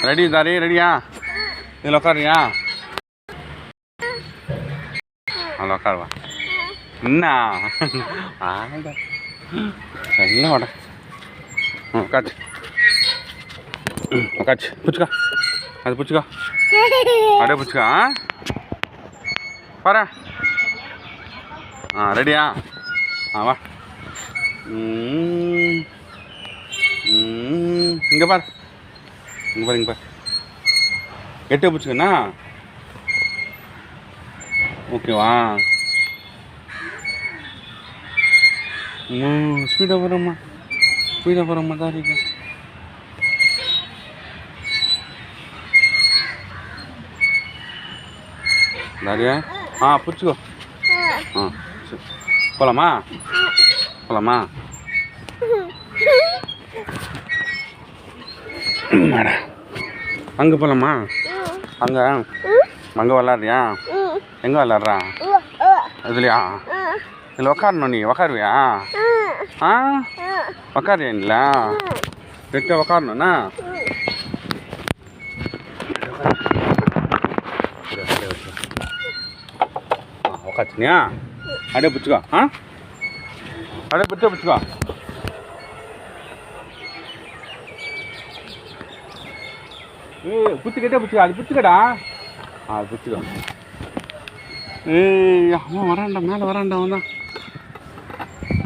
Ready தாரி ரெடியா? இதில் உட்காருறியா? அதில் உட்காருவா. என்ன ஆட எல்லாம் வாட. உட்காச்சு உட்காச்சு பிடிச்சிக்கா. அது பிடிச்சிக்கா. அப்படியே பிடிச்சிக்கா. பாரு. ரெடியா? வா. இங்கே பாரு. இங்கே பாரு. இங்கே பாரு. எட்டை பிடிச்சிக்கண்ணா. ஓகேவா? ஸ்பீடாக போகிறோம்மா. ஸ்பீடாக போகிறோம்மா தான் இருக்கு. தாரியா? பிடிச்சிக்கோ. சரி போகலாமா? போகலாமா? அங்கே போகலாமா? அங்கே அங்கே விளாட்றியா? எங்கே விளாட்றா? இதுலையா? இதில் உக்காரணும். நீ உக்காருவியா? உக்காரியா? இல்லை கெட்ட உக்காரணுண்ணா. உக்காச்சினியா? அப்படியே பிடிச்சிக்கோ. அப்படியே பிடிச்சிக்கோ. பிடிச்சிக்கிட்டே பிடிச்சிக்கா. அது பிடிச்சிக்கடா. அது பிடிச்சிக்கோ. அம்மா வரான்டா. மேலே வரான்டா. அவன் தான்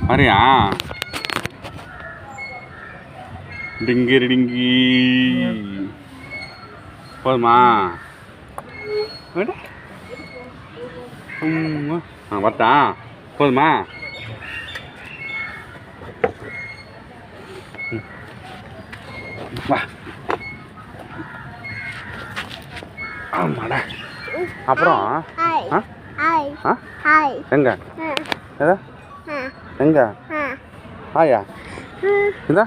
வரையா? டிங்கிரி டிங்கி போதுமா? வரட்டா? போதுமா? வா. ஆமாடா. அப்புறம் எங்க எதா எங்க ஆயா இதா?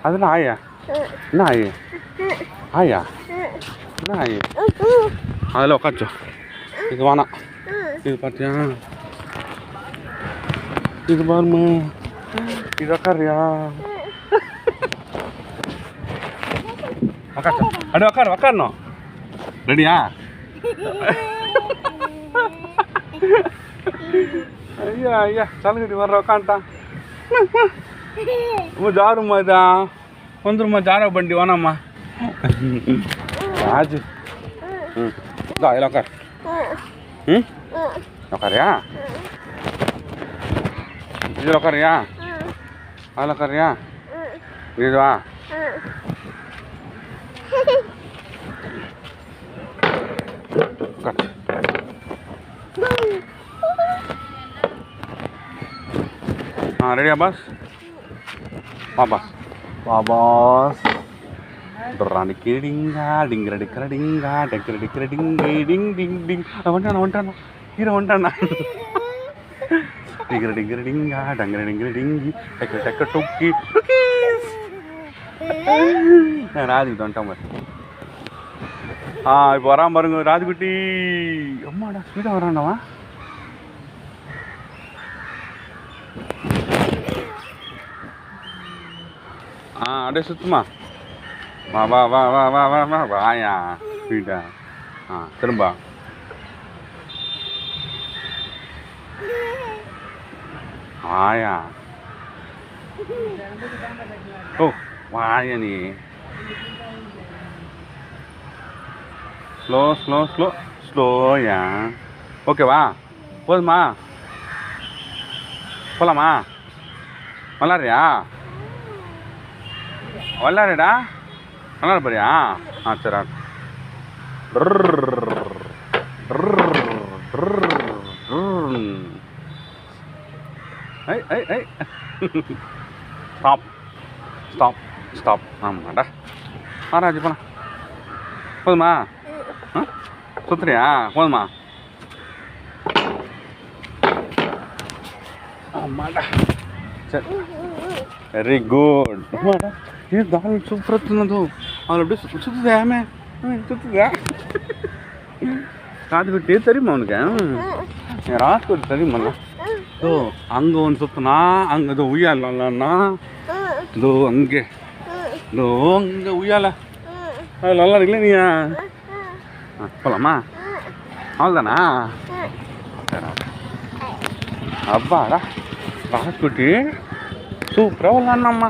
அதெல்லாம் ஆயா. என்ன ஆயி? ஆயா என்ன ஆயி? அதில் உக்காச்சோ. இது வேணாம். இது பார்த்தியா? இது பாருமா. இது உக்காரியா? உக்காச்சோ. அப்படியே உக்காரணும். ரெடியா? ஐயா ஐயா சலுகடி வர்ற உக்காண்டான். ஜாருமா இதா வந்துருமா? ஜாரா பண்டி வேணாம்மா. ராஜு இதில் உக்கார். உக்காரியா? இதில் உக்காரியா? அதில் உக்காரியா? இதுவா? ரெடியா பாஸ்? பாபாஸ் டிங்கிரடிங்கா டிங்கிரடிக்கிறடிங்கா டெக்கரடிக்கிறடிங்கி டிங் டிங் டிங். வந்துட்டானா ஹீரோ வந்துட்டானா? டிங்கிரடிங்கிறடிங்கா டங்கிரடிங்கிறடிங்கி டெக்க டெக்க டொக்கி. ராஜுக்கிட்ட வந்துட்டான் பாரு. இப்போ வரான் பாருங்க ராஜுக்குட்டி. அம்மாடா ஸ்பீடாக வரான்டாவா? அப்படியே சுத்துமா. வா வா வா வா வா வா வா வாயா ஸ்பீடா. திரும்ப வாயா. வாயா நீ. ஸ்லோ ஸ்லோ ஸ்லோ ஸ்லோயா. ஓகேவா? போதுமா? போகலாமா? விளாட்றியா? விளாடுடா. விளாட போறியா? சரி. Stop stop stop. ஆமாடா. ராஜு போனா. போதுமா? சுத்துறியா? போதுமா? ஆமாடா. சரி வெரி குட். ஆமாடா. தால் சூப்பராக தின்னதோ. அதில் அப்படியே சுற்றுதே. ஆமே சுற்றுதா? ராஜுக்குட்டி தெரியுமா உனக்கு? ராஜுக்குட்டி தெரியுமா? அங்கே ஒன்று சுற்றினா அங்கே இதோ உய்யாலண்ணா. இதோ அங்கே இதோ அங்கே உய்யால அது நல்லா இருக்குல்ல நீ போகலாமா அவ்வளோதானா அப்பாடா ராஜ்குட்டி சூப்பராக விளாட்னாம்மா